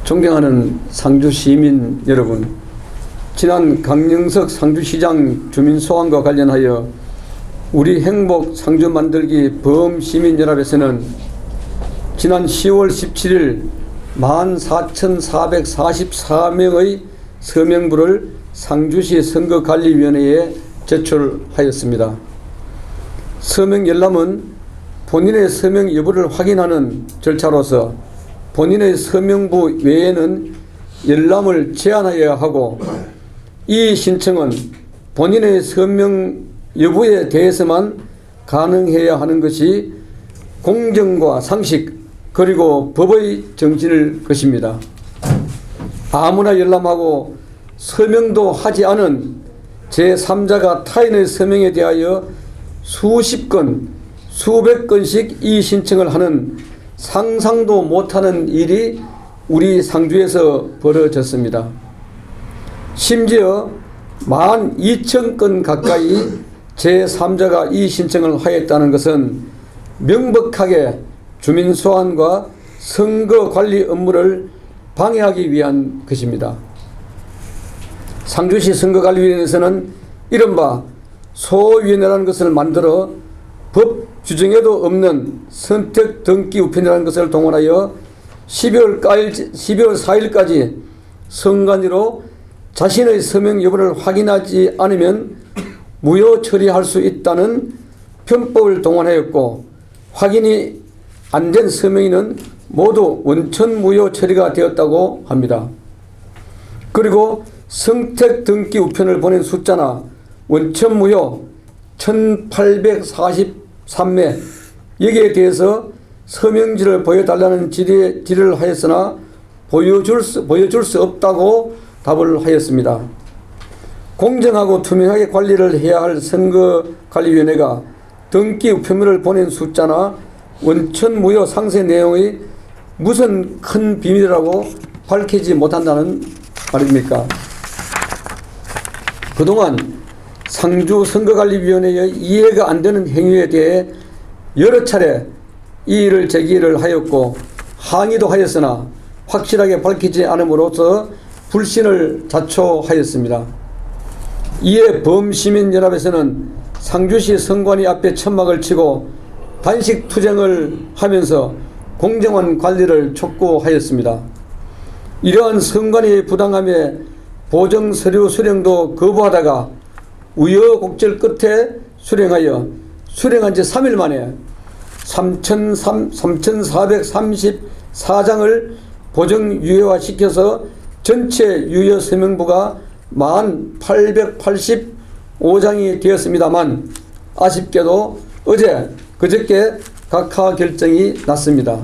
존경하는 상주 시민 여러분, 지난 강영석 상주시장 주민소환과 관련하여 우리 행복 상주 만들기 범시민연합에서는 지난 10월 17일 14,444명의 서명부를 상주시 선거관리위원회에 제출하였습니다. 서명 열람은 본인의 서명 여부를 확인하는 절차로서 본인의 서명부 외에는 열람을 제한하여야 하고, 이 신청은 본인의 서명 여부에 대해서만 가능해야 하는 것이 공정과 상식 그리고 법의 정신일 것입니다. 아무나 열람하고 서명도 하지 않은 제3자가 타인의 서명에 대하여 수십 건, 수백 건씩 이 신청을 하는 상상도 못하는 일이 우리 상주에서 벌어졌습니다. 심지어 12,000건 가까이 제3자가 이 신청을 하였다는 것은 명백하게 주민소환과 선거관리 업무를 방해하기 위한 것입니다. 상주시 선거관리위원회에서는 이른바 소위원회라는 것을 만들어 법 규정에도 없는 선택 등기 우편이라는 것을 동원하여 12월 4일까지 선관위로 자신의 서명 여부를 확인하지 않으면 무효 처리할 수 있다는 편법을 동원하였고, 확인이 안 된 서명인은 모두 원천 무효 처리가 되었다고 합니다. 그리고 선택 등기 우편을 보낸 숫자나 원천 무효 1,843매 여기에 대해서 서명지를 보여달라는 질의를 하였으나 보여줄 수 없다고 답을 하였습니다. 공정하고 투명하게 관리를 해야 할 선거관리위원회가 등기 우편물을 보낸 숫자나 원천 무효 상세 내용의 무슨 큰 비밀이라고 밝히지 못한다는 말입니까? 그동안 상주 선거관리위원회의 이해가 안 되는 행위에 대해 여러 차례 이의를 제기를 하였고 항의도 하였으나 확실하게 밝히지 않음으로써 불신을 자초하였습니다. 이에 범시민연합에서는 상주시 선관위 앞에 천막을 치고 단식 투쟁을 하면서 공정한 관리를 촉구하였습니다. 이러한 선관위의 부당함에 보정서류 수령도 거부하다가 우여곡절 끝에 수령한 지 3일 만에 3,434장을 보정유예화시켜서 전체 유효 서명부가 1885장이 되었습니다만, 아쉽게도 그저께 각하 결정이 났습니다.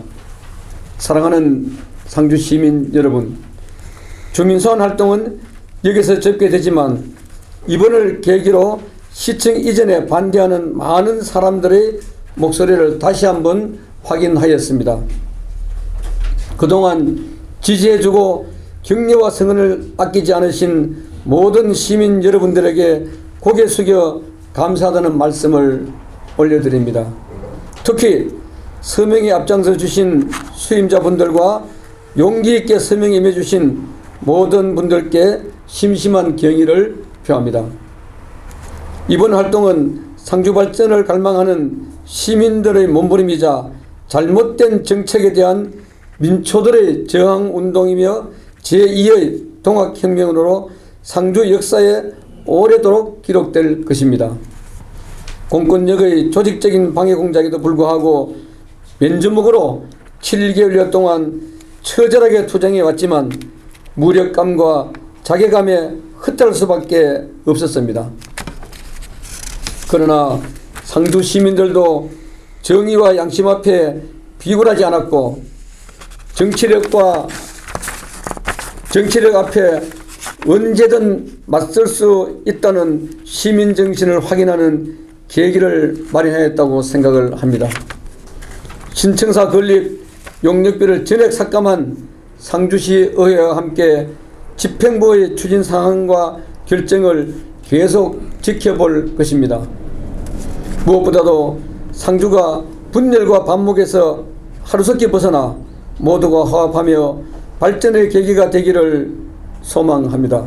사랑하는 상주 시민 여러분, 주민소환 활동은 여기서 접게되지만 이번을 계기로 시청 이전에 반대하는 많은 사람들의 목소리를 다시 한번 확인하였습니다. 그동안 지지해주고 격려와 성원을 아끼지 않으신 모든 시민 여러분들에게 고개 숙여 감사하다는 말씀을 올려드립니다. 특히 서명에 앞장서 주신 수임자분들과 용기 있게 서명에 임해주신 모든 분들께 심심한 경의를 표합니다. 이번 활동은 상주 발전을 갈망하는 시민들의 몸부림이자 잘못된 정책에 대한 민초들의 저항운동이며 제2의 동학혁명으로 상주 역사에 오래도록 기록될 것입니다. 공권력의 조직적인 방해 공작에도 불구하고 맨주먹으로 7개월여 동안 처절하게 투쟁해 왔지만 무력감과 자괴감에 흩어질 수밖에 없었습니다. 그러나 상주 시민들도 정의와 양심 앞에 비굴하지 않았고, 정치력 앞에 언제든 맞설 수 있다는 시민정신을 확인하는 계기를 마련하였다고 생각을 합니다. 신청사 건립 용역비를 전액 삭감한 상주시 의회와 함께 집행부의 추진 사항과 결정을 계속 지켜볼 것입니다. 무엇보다도 상주가 분열과 반목에서 하루속히 벗어나 모두가 화합하며 발전의 계기가 되기를 소망합니다.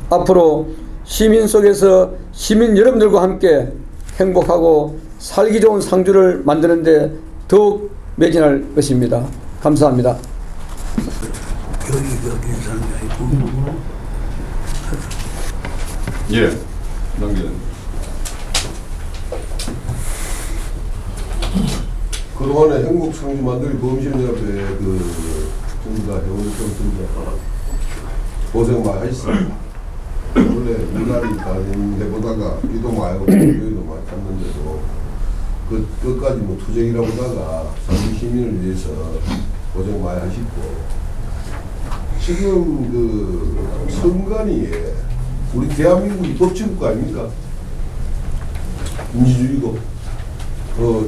앞으로 시민 속에서 시민 여러분들과 함께 행복하고 살기 좋은 상주를 만드는 데 더욱 매진할 것입니다. 감사합니다. 예, 넘기는. 그동안에 행복 상주 만들기 범시연합회 전부 다 회원들 전부 고생 많이 하셨습니다. 원래 문화를 다니는데보다가 비도 많이 오고 여기도 많이 갔는데도 그 끝까지 뭐 투쟁이라고 하다가 상주 시민을 위해서 고생 많이 하시고 지금 그 선관위에 우리 대한민국이 법치국가 아닙니까? 민주주의고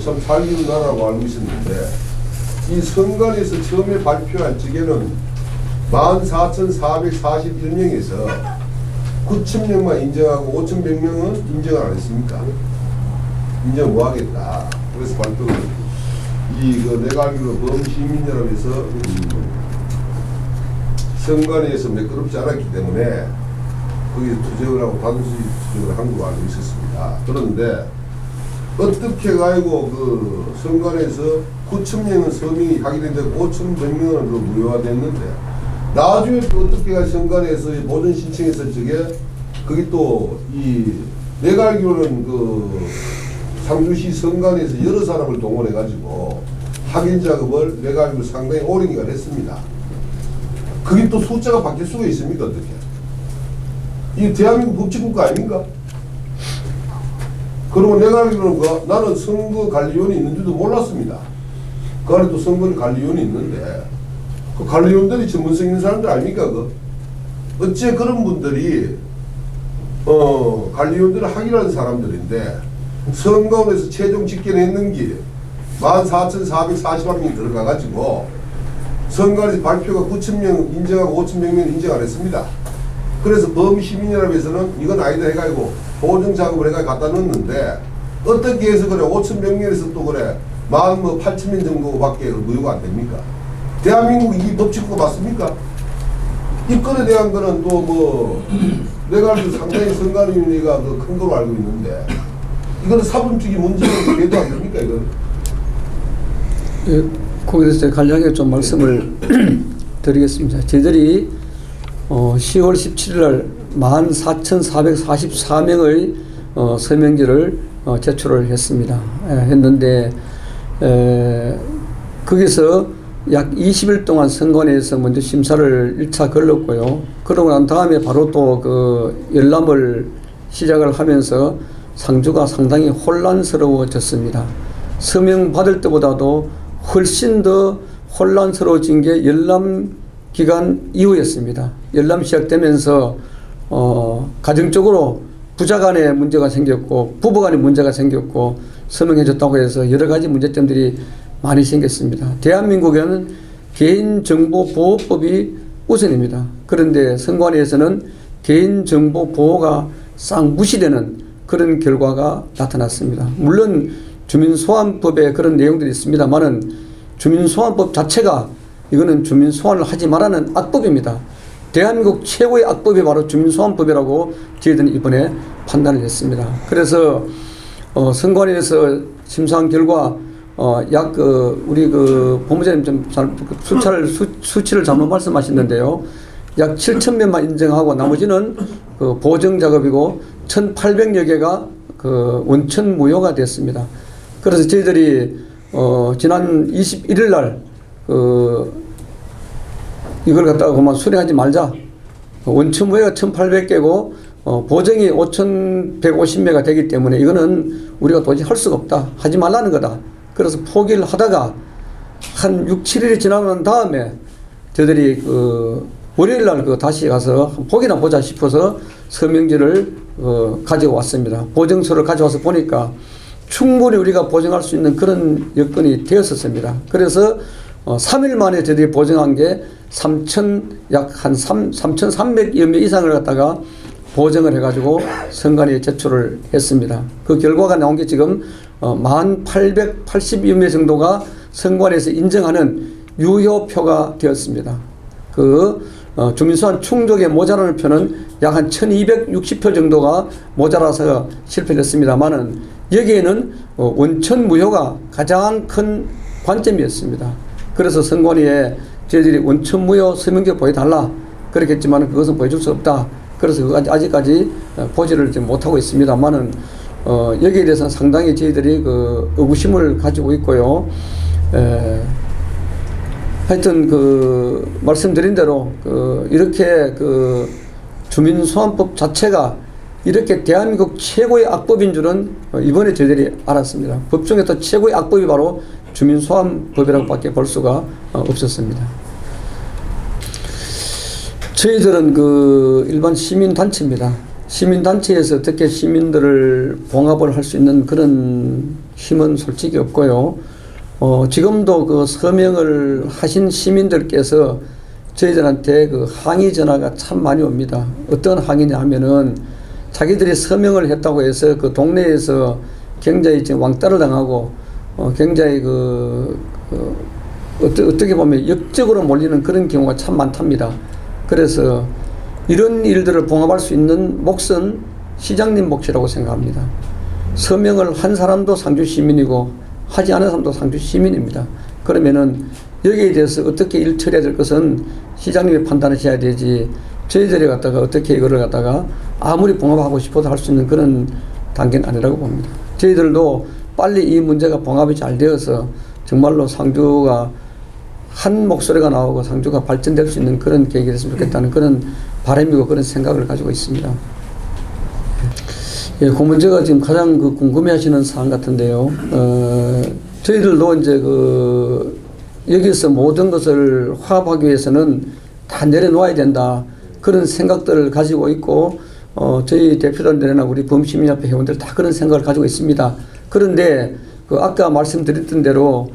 참 살기는 나라고 알고 있었는데 이 선관위에서 처음에 발표한 적에는 14,441명에서 9,000명만 인정하고 5,100명은 인정을 안 했습니까? 인정 뭐 하겠다. 그래서 발표를 내가 알기로 범시민연합에서 선관위에서 매끄럽지 않았기 때문에 거기에 투쟁을 하고 단순히 투쟁을 한 걸로 알고 있었습니다. 그런데 어떻게 가지고 그 선관위에서 9,000명은 서명이 확인되고 5,100명은 그 무효화됐는데 나중에 또 어떻게 가 선관위에서 보존 신청했을 적에 그게 또 내가 알기로는 그 상주시 선관위에서 여러 사람을 동원해 가지고 확인 작업을 내가 알기로 상당히 오랜 기간 했습니다. 그게 또 숫자가 바뀔 수가 있습니까? 어떻게? 이 대한민국 법치국가 아닙니까? 그리고 내가 알기로는 나는 선거관리위원회 있는 줄도 몰랐습니다. 그 안에 또 선거관리위원회 있는데 그 관리위원들이 전문성 있는 사람들 아닙니까? 어째 그런 분들이 관리위원들을 확인하는 사람들인데 선거원에서 최종 집계했는 게 14,441명이 들어가가지고 선관위에서 발표가 9,000명 인정하고 5,100명 인정 안 했습니다. 그래서 범시민연합에서는 이건 아니다 해가지고 보정 작업을 해가지고 갖다 넣었는데 어떻게 해서 그래 5,100명에서 또 그래 18,000명 정도밖에 무효가 안 됩니까? 대한민국 이 법치국가 맞습니까? 입건에 대한 거는 또 내가 알기로 상당히 선관위가 큰 걸로 알고 있는데 이거는 사법적인 문제는 돼도 안 됩니까 이건? 예, 거기서 간략하게 좀 말씀을 드리겠습니다. 저희들이 10월 17일 날 14,444명의 서명지를 제출을 했습니다. 했는데 거기서 약 20일 동안 선관위에서 먼저 심사를 1차 걸렀고요. 그러고 난 다음에 바로 또 그 열람을 시작을 하면서 상주가 상당히 혼란스러워졌습니다. 서명 받을 때보다도 훨씬 더 혼란스러워진 게 열람 기간 이후였습니다. 열람 시작되면서 가정적으로 부자 간에 문제가 생겼고 부부 간에 문제가 생겼고 서명해줬다고 해서 여러 가지 문제점들이 많이 생겼습니다. 대한민국에는 개인정보보호법이 우선입니다. 그런데 선관위에서는 개인정보보호가 싹 무시되는 그런 결과가 나타났습니다. 물론 주민소환법에 그런 내용들이 있습니다만은 주민소환법 자체가 이거는 주민소환을 하지 말라는 악법입니다. 대한민국 최고의 악법이 바로 주민소환법이라고 저희들은 이번에 판단을 했습니다. 그래서 선관위에서 심사한 결과 약 우리 본부장님 좀 수치를 잘못 말씀하셨는데요. 약 7,000명만 인정하고 나머지는 보정 작업이고 1,800여 개가 원천 무효가 됐습니다. 그래서 저희들이 지난 21일 날 이걸 갖다가 그만 수령하지 말자. 원천 무효가 1,800개고 보정이 5,150매가 되기 때문에 이거는 우리가 도저히 할 수가 없다. 하지 말라는 거다. 그래서 포기를 하다가 한 6, 7일이 지나고 난 다음에 저희들이 월요일 날 다시 가서 보기나 보자 싶어서 서명지를 가지고 왔습니다. 보정서를 가져와서 보니까 충분히 우리가 보정할 수 있는 그런 여건이 되었었습니다. 그래서 3일 만에 저희들이 보정한 게 약 한 3,300여 명 이상을 갖다가 보정을 해가지고 선관위에 제출을 했습니다. 그 결과가 나온 게 지금 1,880여 명 정도가 선관위에서 인정하는 유효표가 되었습니다. 주민소환 충족에 모자라는 표는 약 한 1260표 정도가 모자라서 실패를 했습니다만은 여기에는 원천 무효가 가장 큰 관점이었습니다. 그래서 선관위에 저희들이 원천 무효 서명제 보여달라 그렇겠지만 그것은 보여줄 수 없다. 그래서 아직까지 보지를 못하고 있습니다만은 여기에 대해서는 상당히 저희들이 의구심을 가지고 있고요. 하여튼 말씀드린 대로 이렇게 주민소환법 자체가 이렇게 대한민국 최고의 악법인 줄은 이번에 저희들이 알았습니다. 법 중에서 최고의 악법이 바로 주민소환법이라고 밖에 볼 수가 없었습니다. 저희들은 일반 시민단체입니다. 시민단체에서 어떻게 시민들을 봉합을 할 수 있는 그런 힘은 솔직히 없고요. 지금도 서명을 하신 시민들께서 저희들한테 항의 전화가 참 많이 옵니다. 어떤 항의냐 하면은 자기들이 서명을 했다고 해서 동네에서 굉장히 지금 왕따를 당하고 굉장히 어떻게 보면 역적으로 몰리는 그런 경우가 참 많답니다. 그래서 이런 일들을 봉합할 수 있는 몫은 시장님 몫이라고 생각합니다. 서명을 한 사람도 상주 시민이고 하지 않은 사람도 상주 시민입니다. 그러면은 여기에 대해서 어떻게 일 처리해야 될 것은 시장님이 판단하셔야 되지 저희들이 어떻게 이거를 아무리 봉합하고 싶어도 할 수 있는 그런 단계는 아니라고 봅니다. 저희들도 빨리 이 문제가 봉합이 잘 되어서 정말로 상주가 한 목소리가 나오고 상주가 발전될 수 있는 그런 계획이 됐으면 좋겠다는 그런 바람이고 그런 생각을 가지고 있습니다. 예, 그 문제가 지금 가장 궁금해하시는 사안 같은데요. 저희들도 이제 여기서 모든 것을 화합하기 위해서는 다 내려놓아야 된다 그런 생각들을 가지고 있고 저희 대표단들이나 우리 범시민협회 회원들 다 그런 생각을 가지고 있습니다. 그런데 아까 말씀드렸던 대로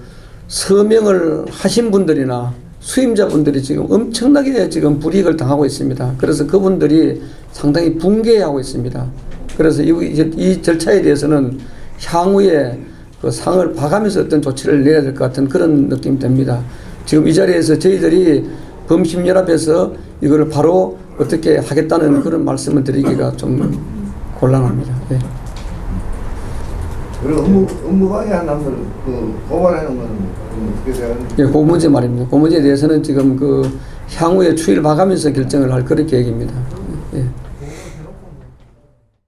서명을 하신 분들이나 수임자분들이 지금 엄청나게 지금 불이익을 당하고 있습니다. 그래서 그분들이 상당히 붕괴하고 있습니다. 그래서 이 절차에 대해서는 향후에 상을 봐가면서 어떤 조치를 내야 될 것 같은 그런 느낌이 듭니다. 지금 이 자리에서 저희들이 범심연합에서 이거를 바로 어떻게 하겠다는 그런 말씀을 드리기가 좀 곤란합니다. 네. 그리고 업무 방해한 남들 고발하는 건 어떻게 되는? 예, 그 문제 말입니다. 그 문제에 대해서는 지금 향후에 추이를 봐가면서 결정을 할 그런 계획입니다.